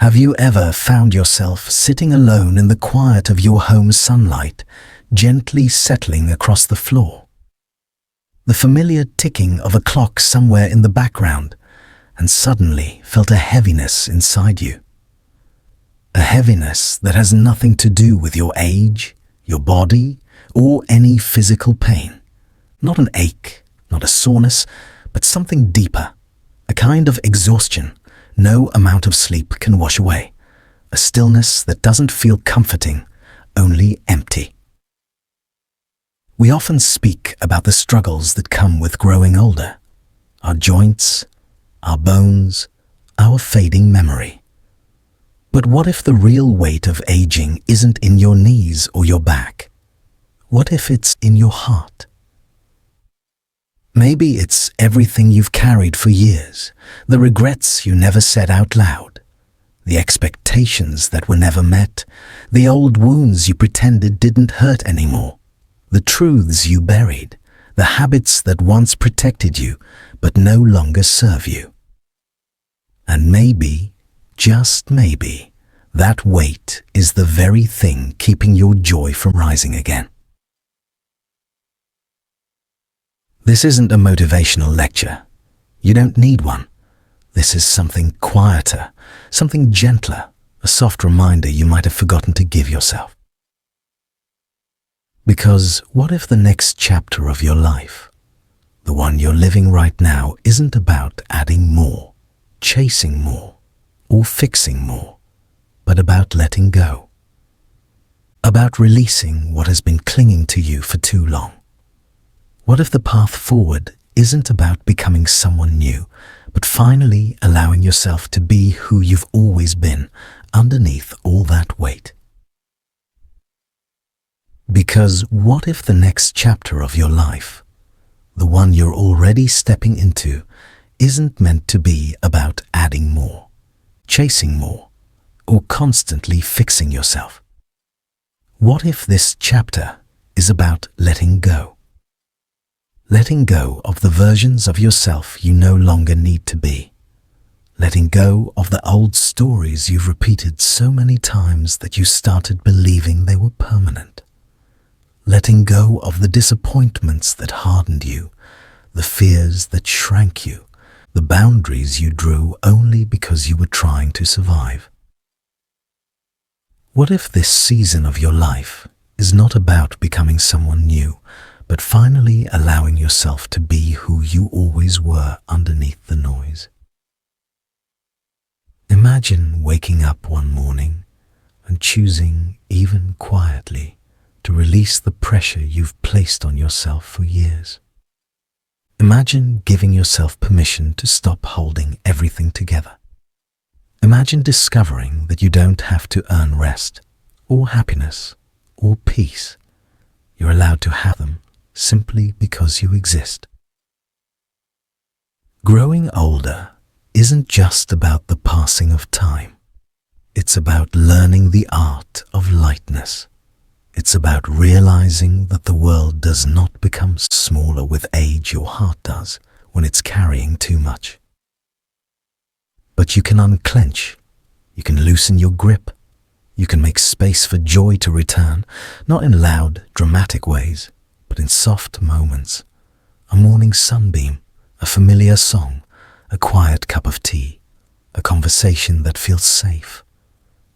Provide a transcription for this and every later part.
Have you ever found yourself sitting alone in the quiet of your home's sunlight, gently settling across the floor? The familiar ticking of a clock somewhere in the background, and suddenly felt a heaviness inside you. A heaviness that has nothing to do with your age, your body, or any physical pain. Not an ache, not a soreness, but something deeper, a kind of exhaustion no amount of sleep can wash away, a stillness that doesn't feel comforting, only empty. We often speak about the struggles that come with growing older, our joints, our bones, our fading memory. But what if the real weight of aging isn't in your knees or your back? What if it's in your heart? Maybe it's everything you've carried for years, the regrets you never said out loud, the expectations that were never met, the old wounds you pretended didn't hurt anymore, the truths you buried, the habits that once protected you but no longer serve you. And maybe, just maybe, that weight is the very thing keeping your joy from rising again. This isn't a motivational lecture. You don't need one. This is something quieter, something gentler, a soft reminder you might have forgotten to give yourself. Because what if the next chapter of your life, the one you're living right now, isn't about adding more, chasing more, or fixing more, but about letting go, about releasing what has been clinging to you for too long? What if the path forward isn't about becoming someone new, but finally allowing yourself to be who you've always been underneath all that weight? Because what if the next chapter of your life, the one you're already stepping into, isn't meant to be about adding more, chasing more, or constantly fixing yourself? What if this chapter is about letting go? Letting go of the versions of yourself you no longer need to be. Letting go of the old stories you've repeated so many times that you started believing they were permanent. Letting go of the disappointments that hardened you, the fears that shrank you, the boundaries you drew only because you were trying to survive. What if this season of your life is not about becoming someone new, but finally allowing yourself to be who you always were underneath the noise? Imagine waking up one morning and choosing, even quietly, to release the pressure you've placed on yourself for years. Imagine giving yourself permission to stop holding everything together. Imagine discovering that you don't have to earn rest, or happiness, or peace. You're allowed to have them simply because you exist. Growing older isn't just about the passing of time. It's about learning the art of lightness. It's about realizing that the world does not become smaller with age. Your heart does when it's carrying too much. But you can unclench. You can loosen your grip. You can make space for joy to return, not in loud, dramatic ways, but in soft moments. A morning sunbeam, a familiar song, a quiet cup of tea, a conversation that feels safe,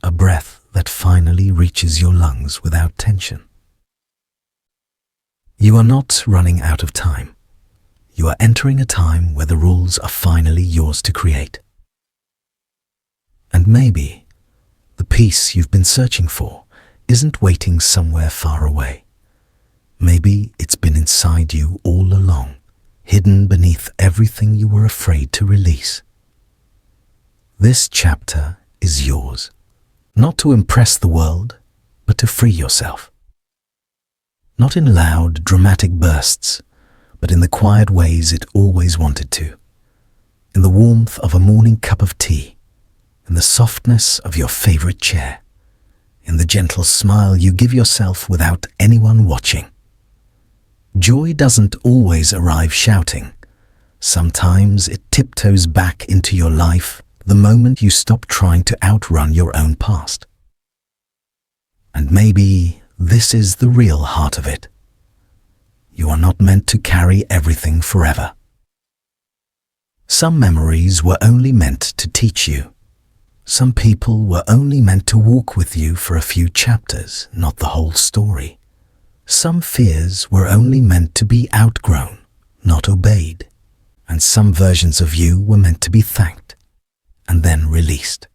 a breath that finally reaches your lungs without tension. You are not running out of time. You are entering a time where the rules are finally yours to create. And maybe the peace you've been searching for isn't waiting somewhere far away. Maybe it's been inside you all along, hidden beneath everything you were afraid to release. This chapter is yours, not to impress the world, but to free yourself. Not in loud, dramatic bursts, but in the quiet ways it always wanted to. In the warmth of a morning cup of tea, in the softness of your favorite chair, in the gentle smile you give yourself without anyone watching. Joy doesn't always arrive shouting. Sometimes it tiptoes back into your life the moment you stop trying to outrun your own past. And maybe this is the real heart of it. You are not meant to carry everything forever. Some memories were only meant to teach you. Some people were only meant to walk with you for a few chapters, not the whole story. Some fears were only meant to be outgrown, not obeyed. And some versions of you were meant to be thanked and then released.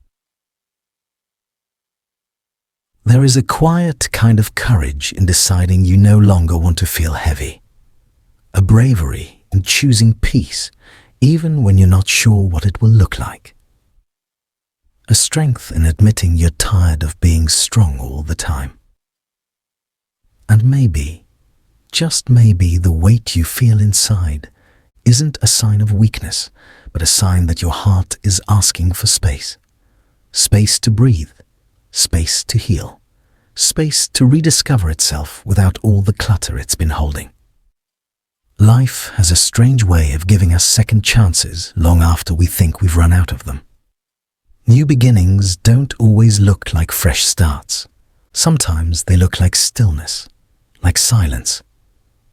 There is a quiet kind of courage in deciding you no longer want to feel heavy. A bravery in choosing peace even when you're not sure what it will look like. A strength in admitting you're tired of being strong all the time. And maybe, just maybe, the weight you feel inside isn't a sign of weakness, but a sign that your heart is asking for space. Space to breathe, space to heal, space to rediscover itself without all the clutter it's been holding. Life has a strange way of giving us second chances long after we think we've run out of them. New beginnings don't always look like fresh starts. Sometimes they look like stillness, like silence,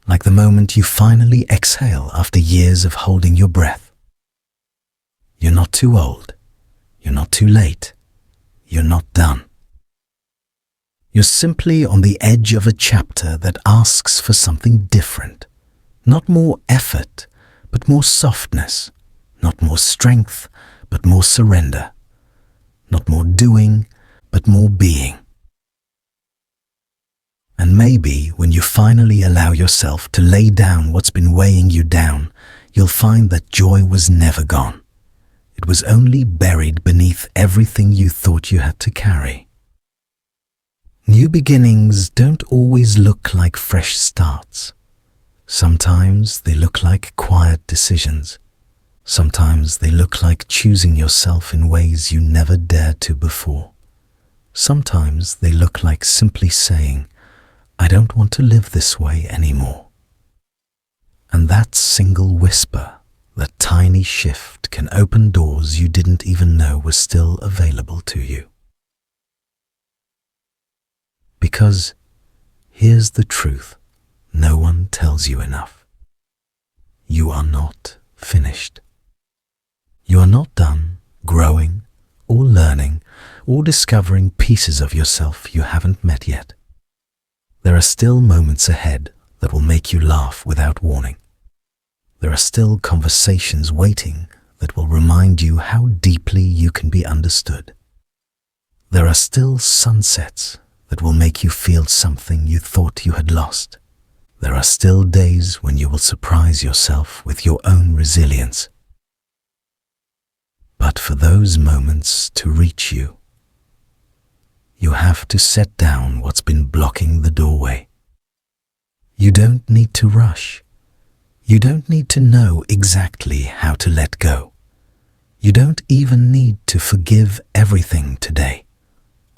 like the moment you finally exhale after years of holding your breath. You're not too old. You're not too late. You're not done. You're simply on the edge of a chapter that asks for something different. Not more effort, but more softness. Not more strength, but more surrender. Not more doing, but more being. And maybe when you finally allow yourself to lay down what's been weighing you down, you'll find that joy was never gone. It was only buried beneath everything you thought you had to carry. New beginnings don't always look like fresh starts. Sometimes they look like quiet decisions. Sometimes they look like choosing yourself in ways you never dared to before. Sometimes they look like simply saying, I don't want to live this way anymore. And that single whisper, that tiny shift, can open doors you didn't even know were still available to you. Because here's the truth, no one tells you enough. You are not finished. You are not done growing or learning or discovering pieces of yourself you haven't met yet. There are still moments ahead that will make you laugh without warning. There are still conversations waiting that will remind you how deeply you can be understood. There are still sunsets that will make you feel something you thought you had lost. There are still days when you will surprise yourself with your own resilience. But for those moments to reach you, you have to set down what's been blocking the doorway. You don't need to rush. You don't need to know exactly how to let go. You don't even need to forgive everything today.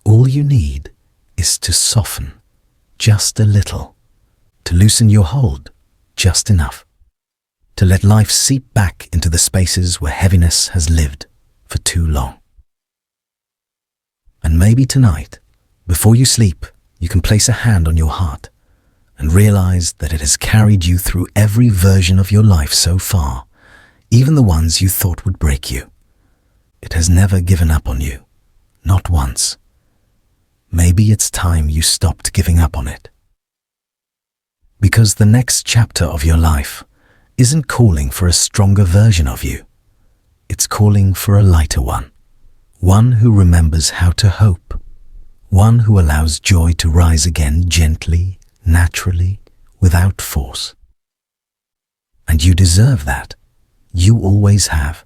All you need is to soften just a little, to loosen your hold just enough, to let life seep back into the spaces where heaviness has lived for too long. And maybe tonight, before you sleep, you can place a hand on your heart and realize that it has carried you through every version of your life so far, even the ones you thought would break you. It has never given up on you, not once. Maybe it's time you stopped giving up on it. Because the next chapter of your life isn't calling for a stronger version of you. It's calling for a lighter one who remembers how to hope, one who allows joy to rise again gently, naturally, without force. And you deserve that. You always have.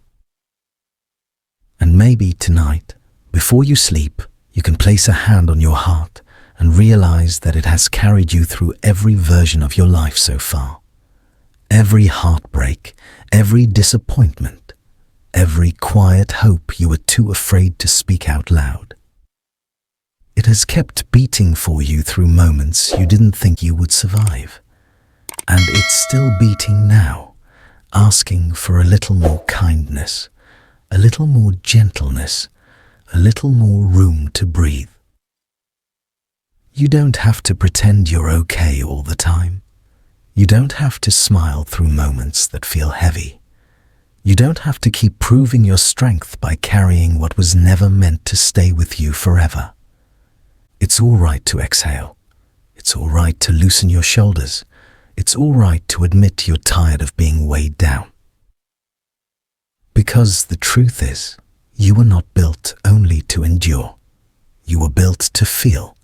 And maybe tonight, before you sleep, you can place a hand on your heart and realize that it has carried you through every version of your life so far. Every heartbreak, every disappointment, every quiet hope you were too afraid to speak out loud. It has kept beating for you through moments you didn't think you would survive. And it's still beating now, asking for a little more kindness, a little more gentleness, a little more room to breathe. You don't have to pretend you're okay all the time. You don't have to smile through moments that feel heavy. You don't have to keep proving your strength by carrying what was never meant to stay with you forever. It's all right to exhale. It's all right to loosen your shoulders. It's all right to admit you're tired of being weighed down. Because the truth is, you were not built only to endure. You were built to feel,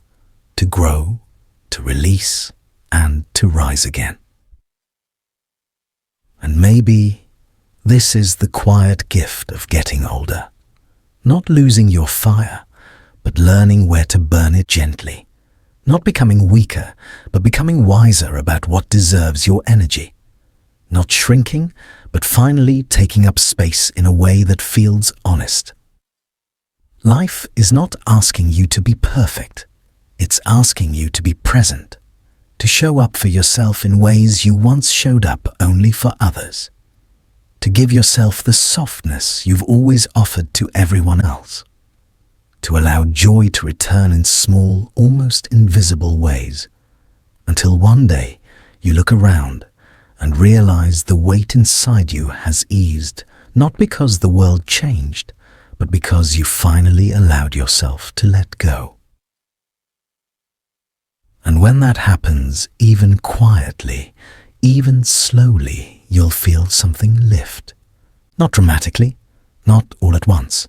to grow, to release, and to rise again. And maybe this is the quiet gift of getting older. Not losing your fire, but learning where to burn it gently. Not becoming weaker, but becoming wiser about what deserves your energy. Not shrinking, but finally taking up space in a way that feels honest. Life is not asking you to be perfect. It's asking you to be present, to show up for yourself in ways you once showed up only for others, to give yourself the softness you've always offered to everyone else, to allow joy to return in small, almost invisible ways, until one day you look around and realize the weight inside you has eased, not because the world changed, but because you finally allowed yourself to let go. And when that happens, even quietly, even slowly, you'll feel something lift. Not dramatically, not all at once,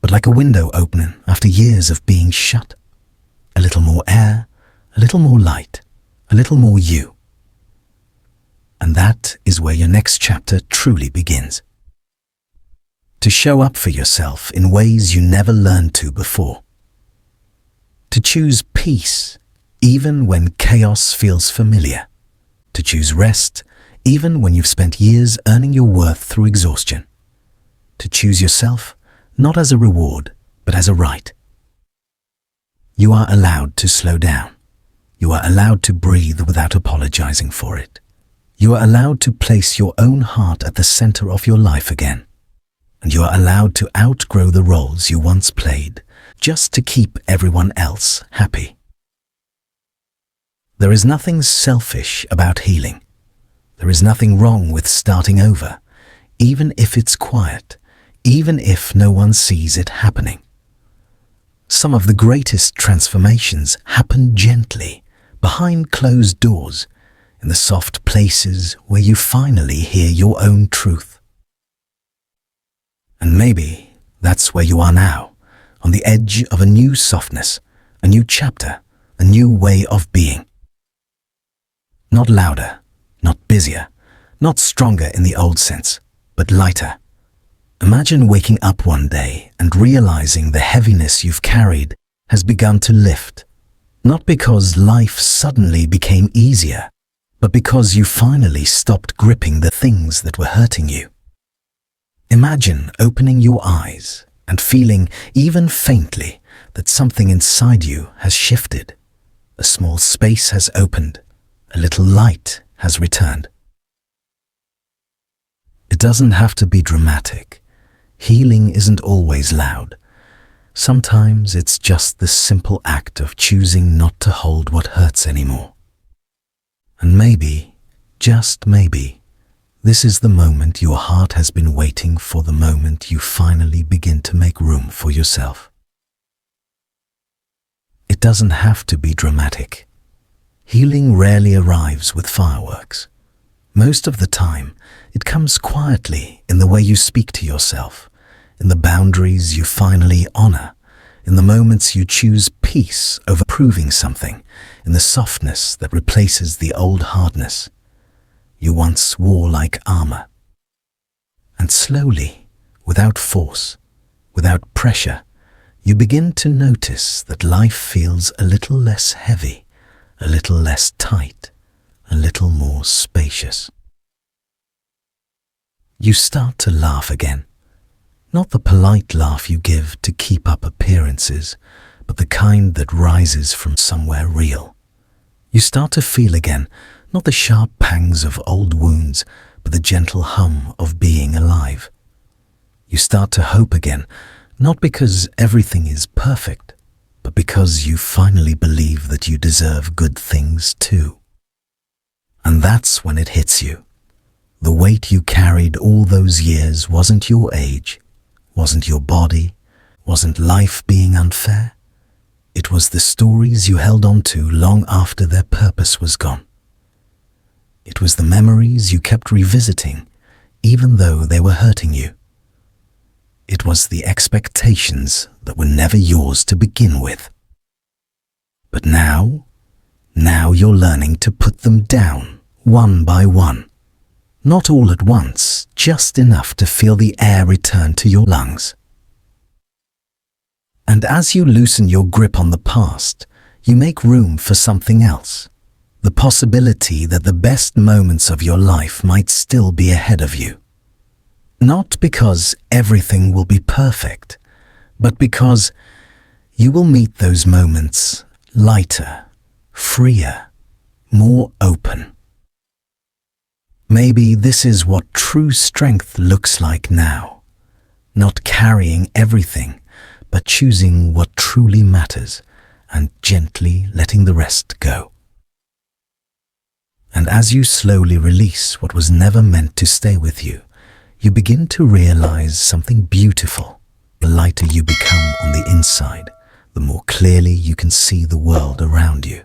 but like a window opening after years of being shut. A little more air, a little more light, a little more you. And that is where your next chapter truly begins. To show up for yourself in ways you never learned to before. To choose peace, even when chaos feels familiar. To choose rest, even when you've spent years earning your worth through exhaustion. To choose yourself, not as a reward, but as a right. You are allowed to slow down. You are allowed to breathe without apologizing for it. You are allowed to place your own heart at the center of your life again. And you are allowed to outgrow the roles you once played, just to keep everyone else happy. There is nothing selfish about healing. There is nothing wrong with starting over, even if it's quiet, even if no one sees it happening. Some of the greatest transformations happen gently, behind closed doors, in the soft places where you finally hear your own truth. And maybe that's where you are now, on the edge of a new softness, a new chapter, a new way of being. Not louder, not busier, not stronger in the old sense, but lighter. Imagine waking up one day and realizing the heaviness you've carried has begun to lift, not because life suddenly became easier, but because you finally stopped gripping the things that were hurting you. Imagine opening your eyes and feeling, even faintly, that something inside you has shifted. A small space has opened. A little light has returned. It doesn't have to be dramatic. Healing isn't always loud. Sometimes it's just the simple act of choosing not to hold what hurts anymore. And maybe, just maybe, this is the moment your heart has been waiting for, the moment you finally begin to make room for yourself. It doesn't have to be dramatic. Healing rarely arrives with fireworks. Most of the time, it comes quietly in the way you speak to yourself, in the boundaries you finally honor, in the moments you choose peace over proving something, in the softness that replaces the old hardness you once wore like armor. And slowly, without force, without pressure, you begin to notice that life feels a little less heavy, a little less tight, a little more spacious. You start to laugh again. Not the polite laugh you give to keep up appearances, but the kind that rises from somewhere real. You start to feel again, not the sharp pangs of old wounds, but the gentle hum of being alive. You start to hope again, not because everything is perfect, but because you finally believe that you deserve good things too. And that's when it hits you. The weight you carried all those years wasn't your age, wasn't your body, wasn't life being unfair. It was the stories you held on to long after their purpose was gone. It was the memories you kept revisiting, even though they were hurting you. It was the expectations that were never yours to begin with. But now you're learning to put them down, one by one. Not all at once, just enough to feel the air return to your lungs. And as you loosen your grip on the past, you make room for something else. The possibility that the best moments of your life might still be ahead of you. Not because everything will be perfect, but because you will meet those moments lighter, freer, more open. Maybe this is what true strength looks like now. Not carrying everything, but choosing what truly matters and gently letting the rest go. And as you slowly release what was never meant to stay with you, you begin to realize something beautiful. The lighter you become on the inside, the more clearly you can see the world around you.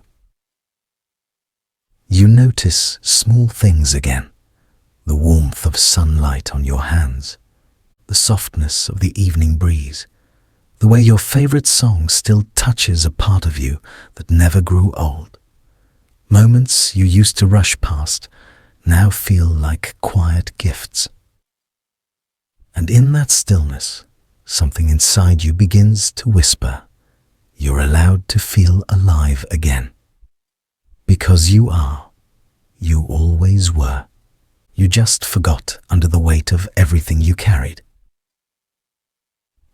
You notice small things again. The warmth of sunlight on your hands, the softness of the evening breeze, the way your favorite song still touches a part of you that never grew old. Moments you used to rush past now feel like quiet gifts. And in that stillness, something inside you begins to whisper, you're allowed to feel alive again. Because you are. You always were. You just forgot under the weight of everything you carried.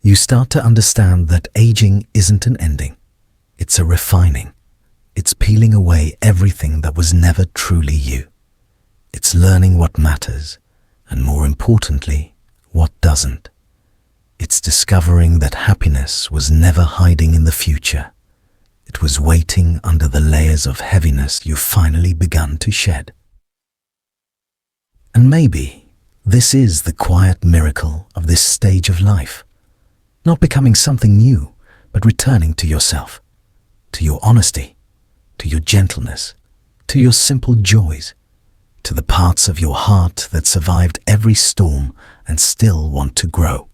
You start to understand that aging isn't an ending. It's a refining. It's peeling away everything that was never truly you. It's learning what matters, and more importantly, what doesn't. It's discovering that happiness was never hiding in the future. It was waiting under the layers of heaviness you've finally begun to shed. And maybe this is the quiet miracle of this stage of life. Not becoming something new, but returning to yourself, to your honesty, to your gentleness, to your simple joys, to the parts of your heart that survived every storm and still want to grow.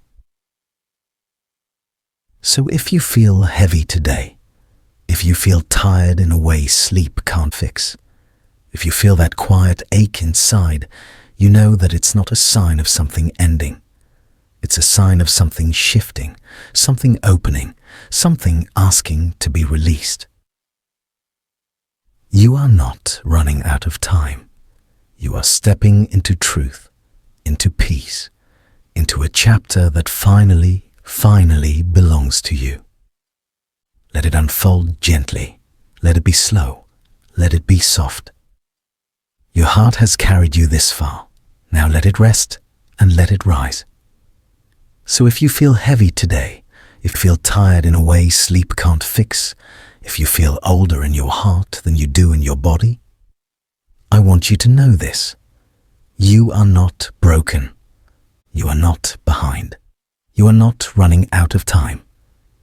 So if you feel heavy today, if you feel tired in a way sleep can't fix, if you feel that quiet ache inside, you know that it's not a sign of something ending. It's a sign of something shifting, something opening, something asking to be released. You are not running out of time. You are stepping into truth, into peace, into a chapter that finally belongs to you. Let it unfold gently. Let it be slow. Let it be soft. Your heart has carried you this far. Now let it rest and let it rise. So if you feel heavy today, if you feel tired in a way sleep can't fix, if you feel older in your heart than you do in your body, I want you to know this. You are not broken. You are not behind. You are not running out of time.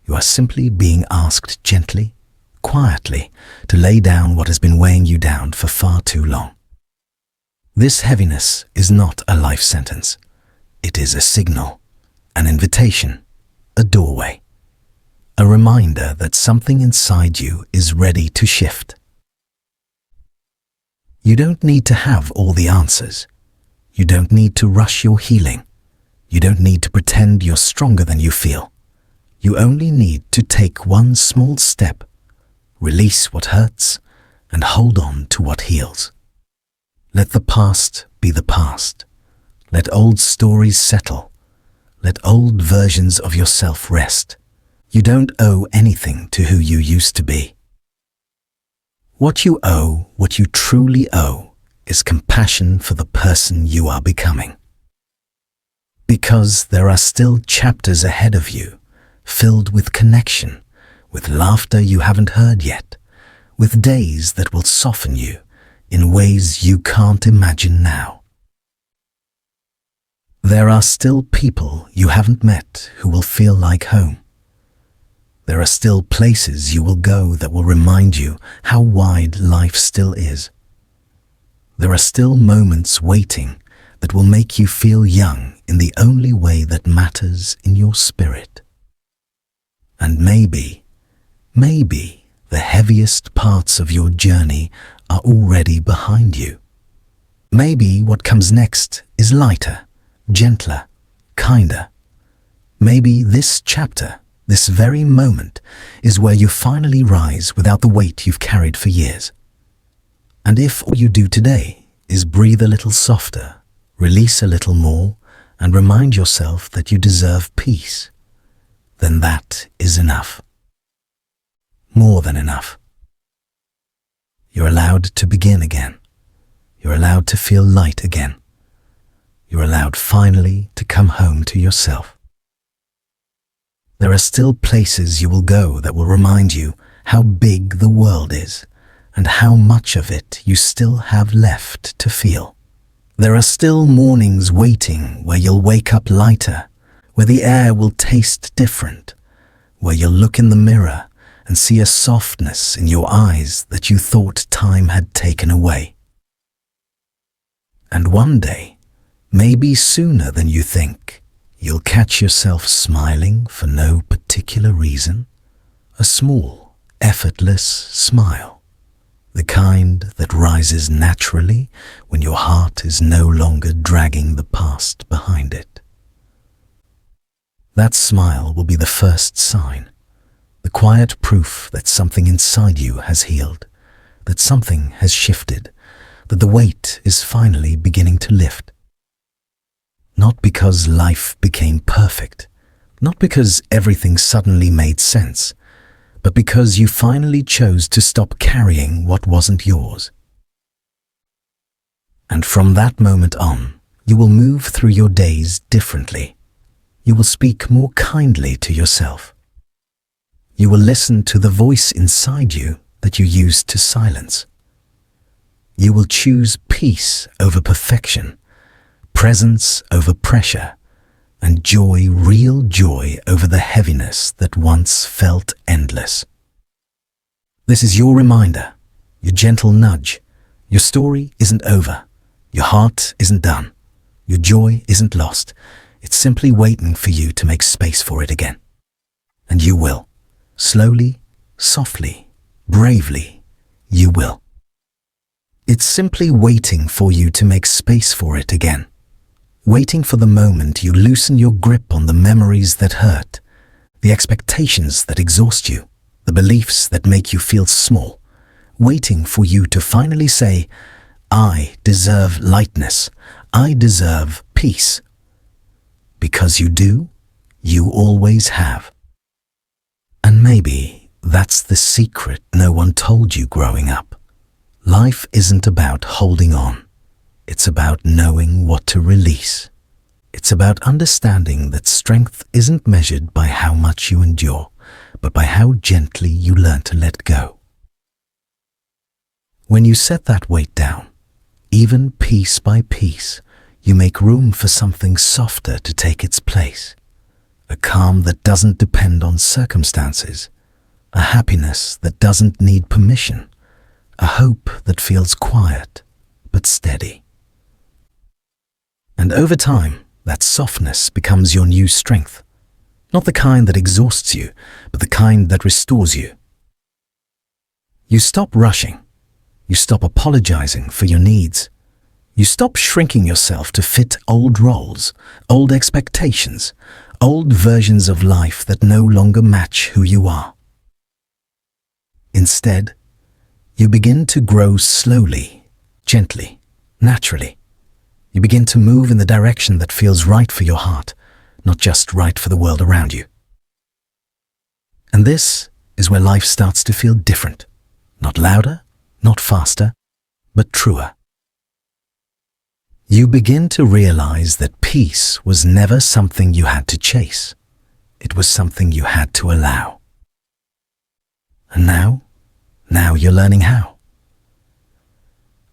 You are simply being asked gently, quietly, to lay down what has been weighing you down for far too long. This heaviness is not a life sentence. It is a signal, an invitation, a doorway, a reminder that something inside you is ready to shift. You don't need to have all the answers. You don't need to rush your healing. You don't need to pretend you're stronger than you feel. You only need to take one small step, release what hurts, and hold on to what heals. Let the past be the past. Let old stories settle. Let old versions of yourself rest. You don't owe anything to who you used to be. What you owe, what you truly owe, is compassion for the person you are becoming. Because there are still chapters ahead of you, filled with connection, with laughter you haven't heard yet, with days that will soften you in ways you can't imagine now. There are still people you haven't met who will feel like home. There are still places you will go that will remind you how wide life still is. There are still moments waiting that will make you feel young in the only way that matters in your spirit. And maybe the heaviest parts of your journey are already behind you. Maybe what comes next is lighter, gentler, kinder. Maybe this chapter, this very moment, is where you finally rise without the weight you've carried for years. And if all you do today is breathe a little softer, release a little more, and remind yourself that you deserve peace, then that is enough. More than enough. You're allowed to begin again. You're allowed to feel light again. You're allowed finally to come home to yourself. There are still places you will go that will remind you how big the world is and how much of it you still have left to feel. There are still mornings waiting where you'll wake up lighter, where the air will taste different, where you'll look in the mirror and see a softness in your eyes that you thought time had taken away. And one day, maybe sooner than you think, you'll catch yourself smiling for no particular reason, a small, effortless smile. The kind that rises naturally when your heart is no longer dragging the past behind it. That smile will be the first sign, the quiet proof that something inside you has healed, that something has shifted, that the weight is finally beginning to lift. Not because life became perfect, not because everything suddenly made sense, but because you finally chose to stop carrying what wasn't yours. And from that moment on, you will move through your days differently. You will speak more kindly to yourself. You will listen to the voice inside you that you used to silence. You will choose peace over perfection, presence over pressure, and joy, real joy, over the heaviness that once felt endless. This is your reminder, your gentle nudge. Your story isn't over. Your heart isn't done. Your joy isn't lost. It's simply waiting for you to make space for it again. And you will. Slowly, softly, bravely, you will. It's simply waiting for you to make space for it again. Waiting for the moment you loosen your grip on the memories that hurt, the expectations that exhaust you, the beliefs that make you feel small. Waiting for you to finally say, I deserve lightness. I deserve peace. Because you do, you always have. And maybe that's the secret no one told you growing up. Life isn't about holding on. It's about knowing what to release. It's about understanding that strength isn't measured by how much you endure, but by how gently you learn to let go. When you set that weight down, even piece by piece, you make room for something softer to take its place. A calm that doesn't depend on circumstances, a happiness that doesn't need permission, a hope that feels quiet but steady. And over time, that softness becomes your new strength. Not the kind that exhausts you, but the kind that restores you. You stop rushing. You stop apologizing for your needs. You stop shrinking yourself to fit old roles, old expectations, old versions of life that no longer match who you are. Instead, you begin to grow slowly, gently, naturally. You begin to move in the direction that feels right for your heart, not just right for the world around you. And this is where life starts to feel different. Not louder, not faster, but truer. You begin to realize that peace was never something you had to chase. It was something you had to allow. And now you're learning how.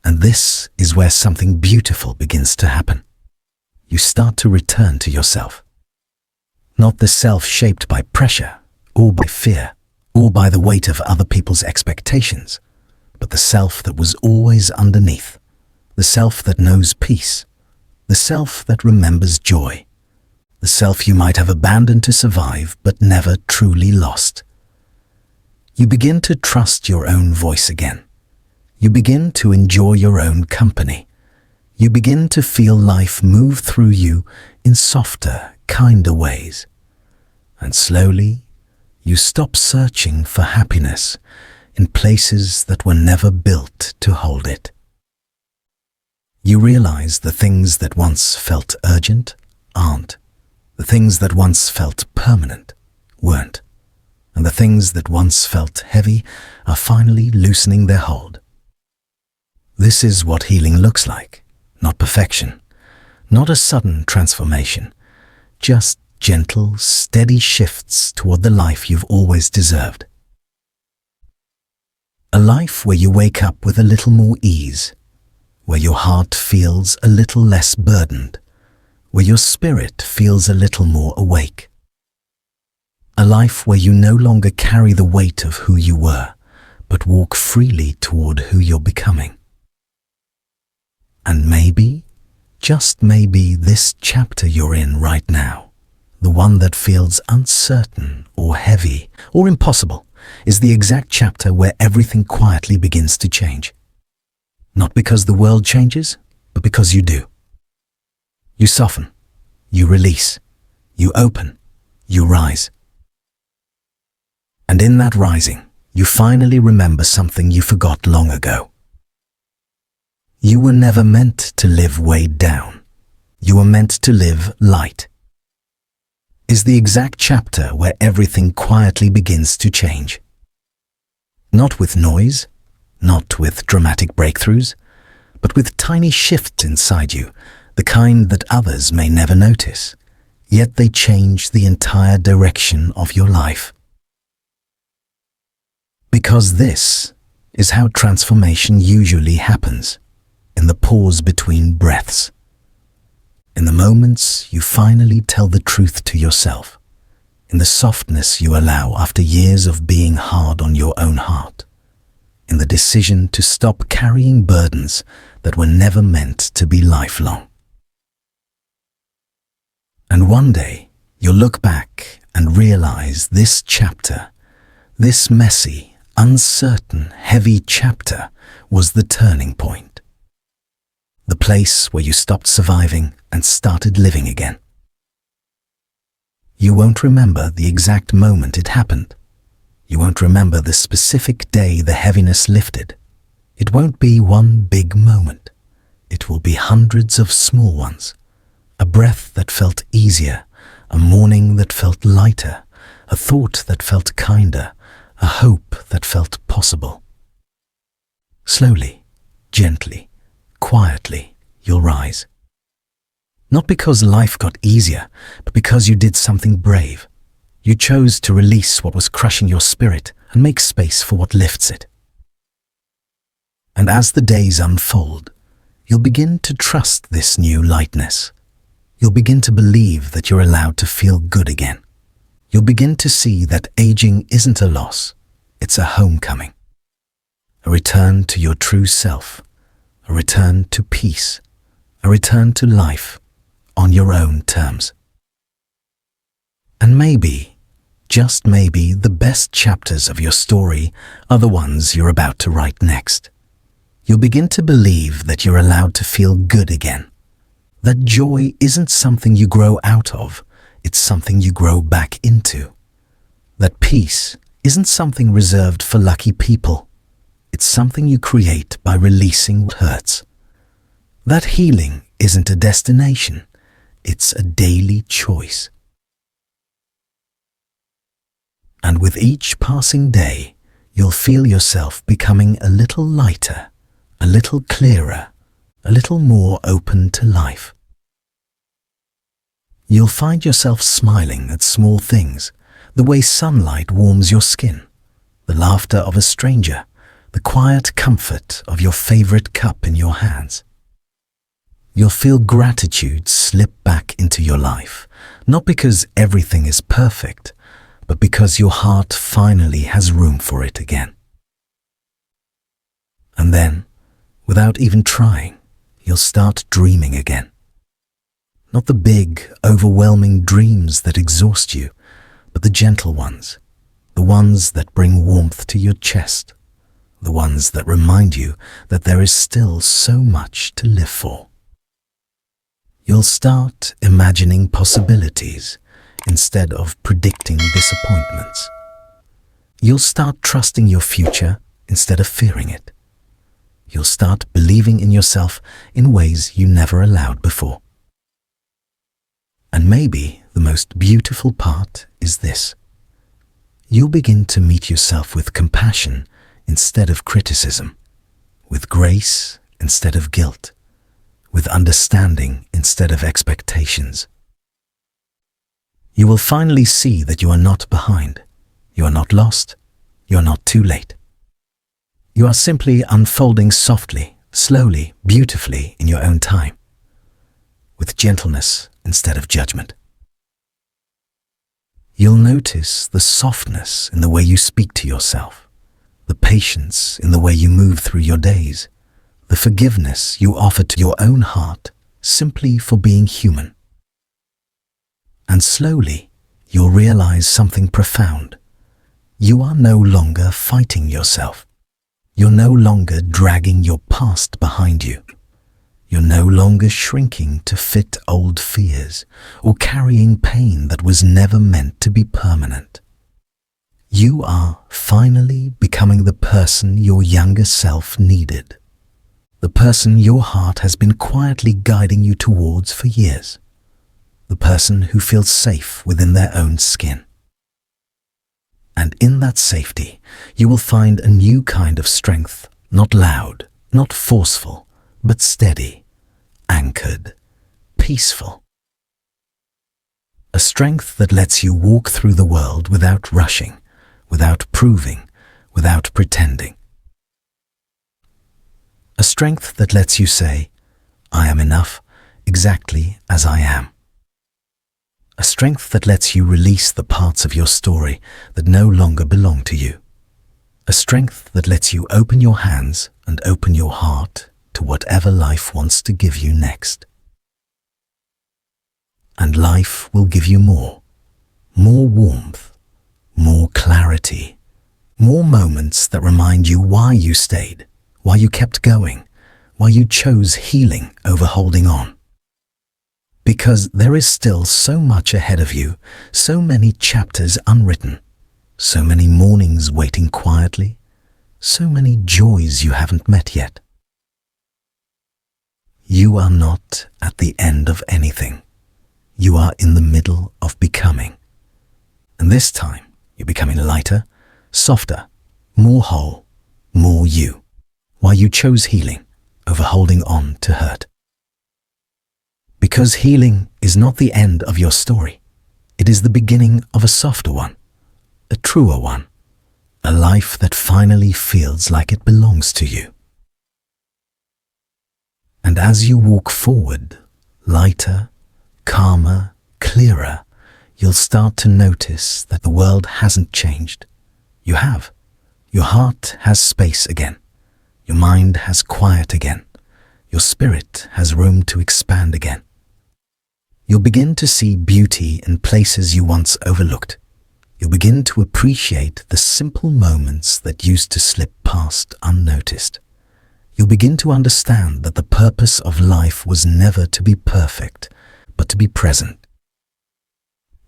And this is where something beautiful begins to happen. You start to return to yourself. Not the self shaped by pressure, or by fear, or by the weight of other people's expectations, but the self that was always underneath, the self that knows peace, the self that remembers joy, the self you might have abandoned to survive but never truly lost. You begin to trust your own voice again. You begin to enjoy your own company. You begin to feel life move through you in softer, kinder ways. And slowly, you stop searching for happiness in places that were never built to hold it. You realize the things that once felt urgent aren't. The things that once felt permanent weren't. And the things that once felt heavy are finally loosening their hold. This is what healing looks like. Not perfection, not a sudden transformation, just gentle, steady shifts toward the life you've always deserved. A life where you wake up with a little more ease, where your heart feels a little less burdened, where your spirit feels a little more awake. A life where you no longer carry the weight of who you were, but walk freely toward who you're becoming. And maybe, just maybe, this chapter you're in right now, the one that feels uncertain or heavy or impossible, is the exact chapter where everything quietly begins to change. Not because the world changes, but because you do. You soften, you release, you open, you rise. And in that rising, you finally remember something you forgot long ago. You were never meant to live weighed down. You were meant to live light. Is the exact chapter where everything quietly begins to change. Not with noise, not with dramatic breakthroughs, but with tiny shifts inside you, the kind that others may never notice, yet they change the entire direction of your life. Because this is how transformation usually happens, in the pause between breaths. In the moments you finally tell the truth to yourself, in the softness you allow after years of being hard on your own heart, in the decision to stop carrying burdens that were never meant to be lifelong. And one day you'll look back and realize this chapter, this messy, uncertain, heavy chapter, was the turning point. The place where you stopped surviving and started living again. You won't remember the exact moment it happened. You won't remember the specific day the heaviness lifted. It won't be one big moment. It will be hundreds of small ones. A breath that felt easier, a morning that felt lighter, a thought that felt kinder, a hope that felt possible. Slowly, gently, quietly, you'll rise. Not because life got easier, but because you did something brave. You chose to release what was crushing your spirit and make space for what lifts it. And as the days unfold, you'll begin to trust this new lightness. You'll begin to believe that you're allowed to feel good again. You'll begin to see that aging isn't a loss, it's a homecoming. A return to your true self, a return to peace, a return to life on your own terms. And maybe, just maybe, the best chapters of your story are the ones you're about to write next. You'll begin to believe that you're allowed to feel good again. That joy isn't something you grow out of, it's something you grow back into. That peace isn't something reserved for lucky people. It's something you create by releasing what hurts. That healing isn't a destination, it's a daily choice. And with each passing day, you'll feel yourself becoming a little lighter, a little clearer, a little more open to life. You'll find yourself smiling at small things, the way sunlight warms your skin, the laughter of a stranger, the quiet comfort of your favorite cup in your hands. You'll feel gratitude slip back into your life, not because everything is perfect, but because your heart finally has room for it again. And then, without even trying, you'll start dreaming again. Not the big, overwhelming dreams that exhaust you, but the gentle ones, the ones that bring warmth to your chest, the ones that remind you that there is still so much to live for. You'll start imagining possibilities instead of predicting disappointments. You'll start trusting your future instead of fearing it. You'll start believing in yourself in ways you never allowed before. And maybe the most beautiful part is this. You'll begin to meet yourself with compassion instead of criticism, with grace instead of guilt, with understanding instead of expectations. You will finally see that you are not behind, you are not lost, you are not too late. You are simply unfolding softly, slowly, beautifully in your own time, with gentleness instead of judgment. You'll notice the softness in the way you speak to yourself, the patience in the way you move through your days, the forgiveness you offer to your own heart simply for being human. And slowly, you'll realize something profound. You are no longer fighting yourself. You're no longer dragging your past behind you. You're no longer shrinking to fit old fears or carrying pain that was never meant to be permanent. You are finally becoming the person your younger self needed, the person your heart has been quietly guiding you towards for years, the person who feels safe within their own skin. And in that safety, you will find a new kind of strength, not loud, not forceful, but steady, anchored, peaceful. A strength that lets you walk through the world without rushing, without proving, without pretending. A strength that lets you say, I am enough exactly as I am. A strength that lets you release the parts of your story that no longer belong to you. A strength that lets you open your hands and open your heart to whatever life wants to give you next. And life will give you more warmth, more clarity, more moments that remind you why you stayed, why you kept going, why you chose healing over holding on. Because there is still so much ahead of you, so many chapters unwritten, so many mornings waiting quietly, so many joys you haven't met yet. You are not at the end of anything. You are in the middle of becoming. And this time, you're becoming lighter, softer, more whole, more you, while you chose healing over holding on to hurt. Because healing is not the end of your story. It is the beginning of a softer one, a truer one, a life that finally feels like it belongs to you. And as you walk forward, lighter, calmer, clearer, you'll start to notice that the world hasn't changed. You have. Your heart has space again. Your mind has quiet again. Your spirit has room to expand again. You'll begin to see beauty in places you once overlooked. You'll begin to appreciate the simple moments that used to slip past unnoticed. You'll begin to understand that the purpose of life was never to be perfect, but to be present.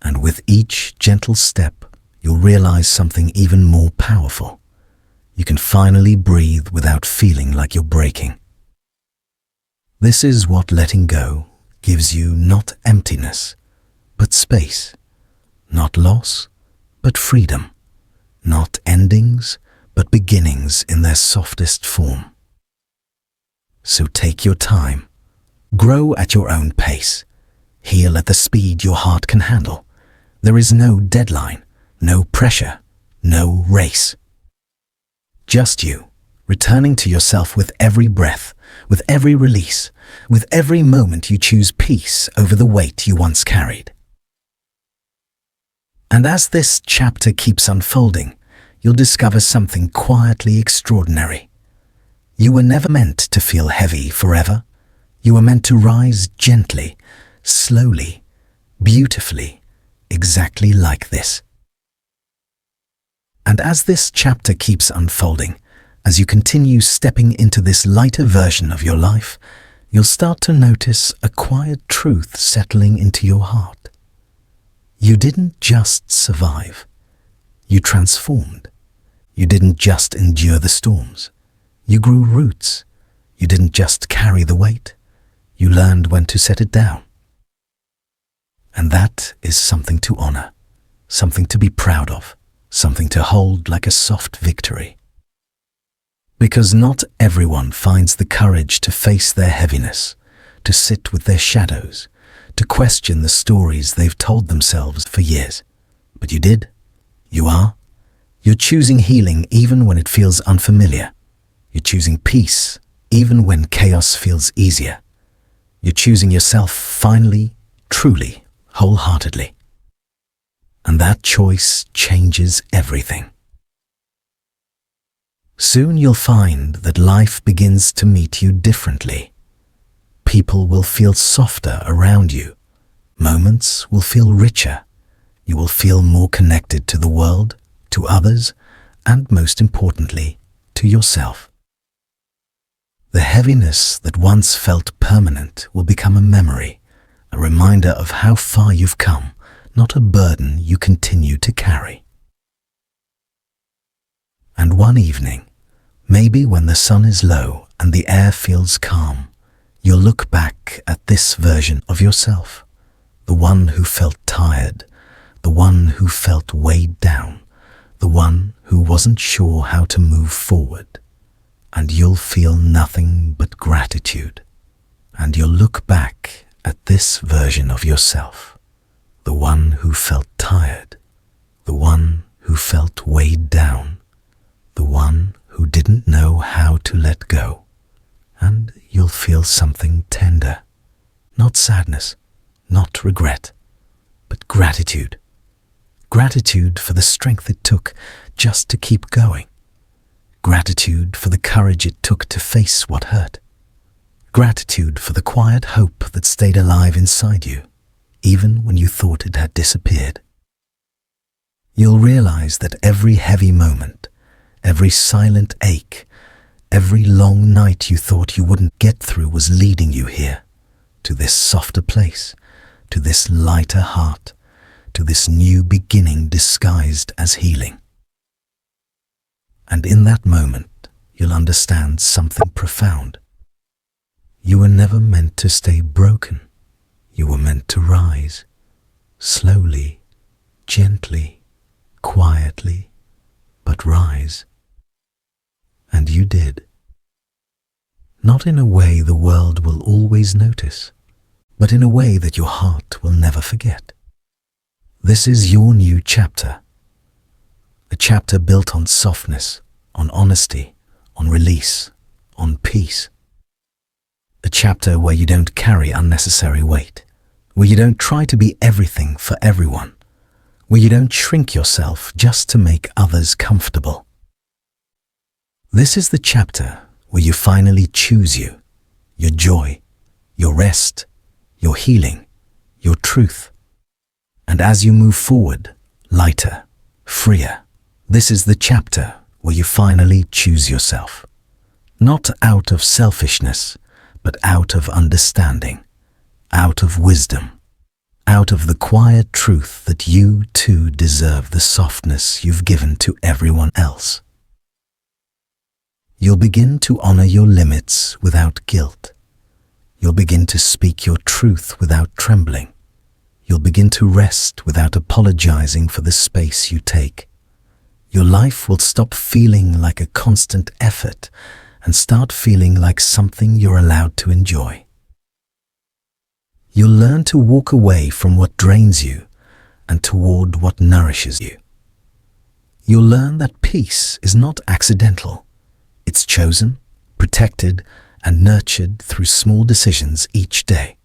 And with each gentle step, you'll realize something even more powerful. You can finally breathe without feeling like you're breaking. This is what letting go gives you, not emptiness, but space, not loss, but freedom, not endings, but beginnings in their softest form. So take your time. Grow at your own pace. Heal at the speed your heart can handle. There is no deadline, no pressure, no race. Just you, returning to yourself with every breath, with every release, with every moment you choose peace over the weight you once carried. And as this chapter keeps unfolding, you'll discover something quietly extraordinary. You were never meant to feel heavy forever. You were meant to rise gently, slowly, beautifully, exactly like this. And as this chapter keeps unfolding, as you continue stepping into this lighter version of your life, you'll start to notice a quiet truth settling into your heart. You didn't just survive. You transformed. You didn't just endure the storms. You grew roots. You didn't just carry the weight. You learned when to set it down. And that is something to honor, something to be proud of, something to hold like a soft victory. Because not everyone finds the courage to face their heaviness, to sit with their shadows, to question the stories they've told themselves for years. But you did. You are. You're choosing healing even when it feels unfamiliar. You're choosing peace even when chaos feels easier. You're choosing yourself finally, truly, wholeheartedly. And that choice changes everything. Soon you'll find that life begins to meet you differently. People will feel softer around you. Moments will feel richer. You will feel more connected to the world, to others, and most importantly, to yourself. The heaviness that once felt permanent will become a memory, a reminder of how far you've come, not a burden you continue to carry. And one evening, maybe when the sun is low and the air feels calm, you'll look back at this version of yourself, the one who felt tired, the one who felt weighed down, the one who wasn't sure how to move forward. And you'll feel nothing but gratitude. And you'll look back at this version of yourself, the one who felt tired, the one who felt weighed down, the one who didn't know how to let go. And you'll feel something tender, not sadness, not regret, but gratitude. Gratitude for the strength it took just to keep going. Gratitude for the courage it took to face what hurt. Gratitude for the quiet hope that stayed alive inside you, even when you thought it had disappeared. You'll realize that every heavy moment, every silent ache, every long night you thought you wouldn't get through was leading you here, to this softer place, to this lighter heart, to this new beginning disguised as healing. And in that moment, you'll understand something profound. You were never meant to stay broken. You were meant to rise, slowly, gently, quietly, but rise. And you did. Not in a way the world will always notice, but in a way that your heart will never forget. This is your new chapter. A chapter built on softness, on honesty, on release, on peace. A chapter where you don't carry unnecessary weight, where you don't try to be everything for everyone, where you don't shrink yourself just to make others comfortable. This is the chapter where you finally choose you, your joy, your rest, your healing, your truth. And as you move forward, lighter, freer, this is the chapter where you finally choose yourself. Not out of selfishness, but out of understanding, out of wisdom, out of the quiet truth that you too deserve the softness you've given to everyone else. You'll begin to honor your limits without guilt. You'll begin to speak your truth without trembling. You'll begin to rest without apologizing for the space you take. Your life will stop feeling like a constant effort and start feeling like something you're allowed to enjoy. You'll learn to walk away from what drains you and toward what nourishes you. You'll learn that peace is not accidental. It's chosen, protected, and nurtured through small decisions each day.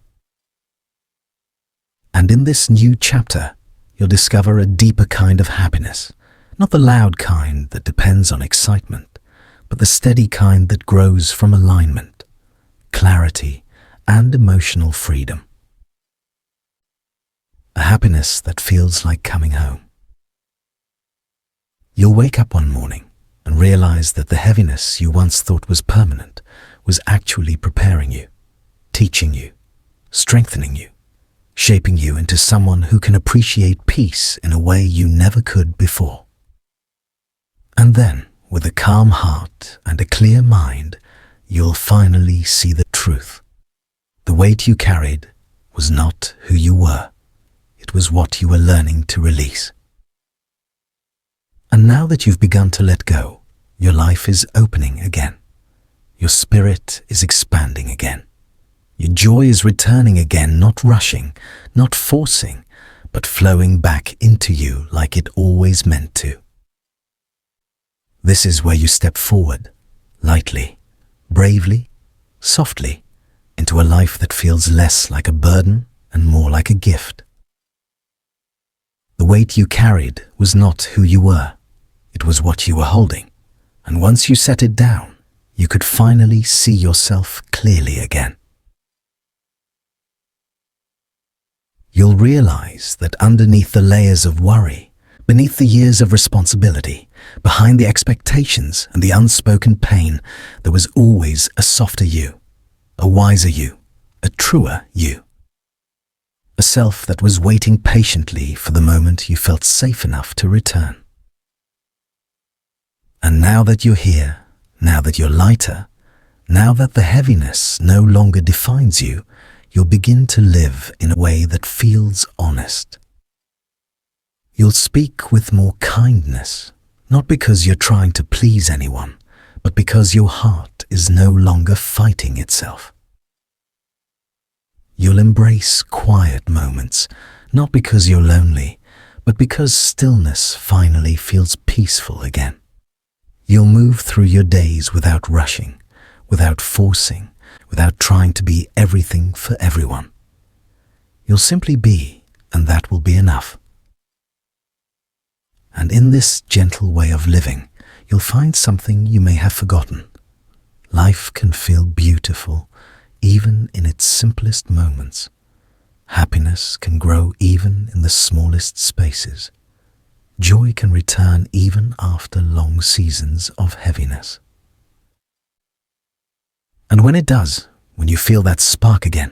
And in this new chapter, you'll discover a deeper kind of happiness, not the loud kind that depends on excitement, but the steady kind that grows from alignment, clarity, and emotional freedom. A happiness that feels like coming home. You'll wake up one morning and realize that the heaviness you once thought was permanent was actually preparing you, teaching you, strengthening you, shaping you into someone who can appreciate peace in a way you never could before. And then, with a calm heart and a clear mind, you'll finally see the truth. The weight you carried was not who you were. It was what you were learning to release. And now that you've begun to let go, your life is opening again. Your spirit is expanding again. Your joy is returning again, not rushing, not forcing, but flowing back into you like it always meant to. This is where you step forward, lightly, bravely, softly, into a life that feels less like a burden and more like a gift. The weight you carried was not who you were. It was what you were holding. And once you set it down, you could finally see yourself clearly again. You'll realize that underneath the layers of worry, beneath the years of responsibility, behind the expectations and the unspoken pain, there was always a softer you, a wiser you, a truer you. A self that was waiting patiently for the moment you felt safe enough to return. And now that you're here, now that you're lighter, now that the heaviness no longer defines you, you'll begin to live in a way that feels honest. You'll speak with more kindness, not because you're trying to please anyone, but because your heart is no longer fighting itself. You'll embrace quiet moments, not because you're lonely, but because stillness finally feels peaceful again. You'll move through your days without rushing, without forcing, without trying to be everything for everyone. You'll simply be, and that will be enough. And in this gentle way of living, you'll find something you may have forgotten. Life can feel beautiful, even in its simplest moments. Happiness can grow even in the smallest spaces. Joy can return even after long seasons of heaviness. And when it does, when you feel that spark again,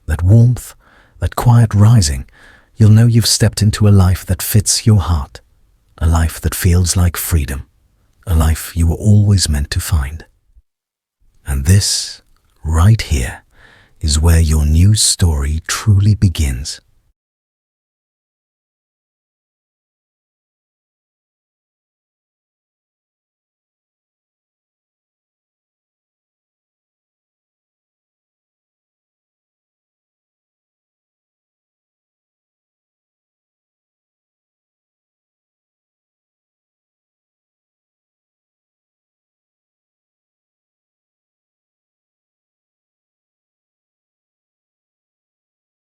that warmth, that quiet rising, you'll know you've stepped into a life that fits your heart, a life that feels like freedom, a life you were always meant to find. And this, right here, is where your new story truly begins.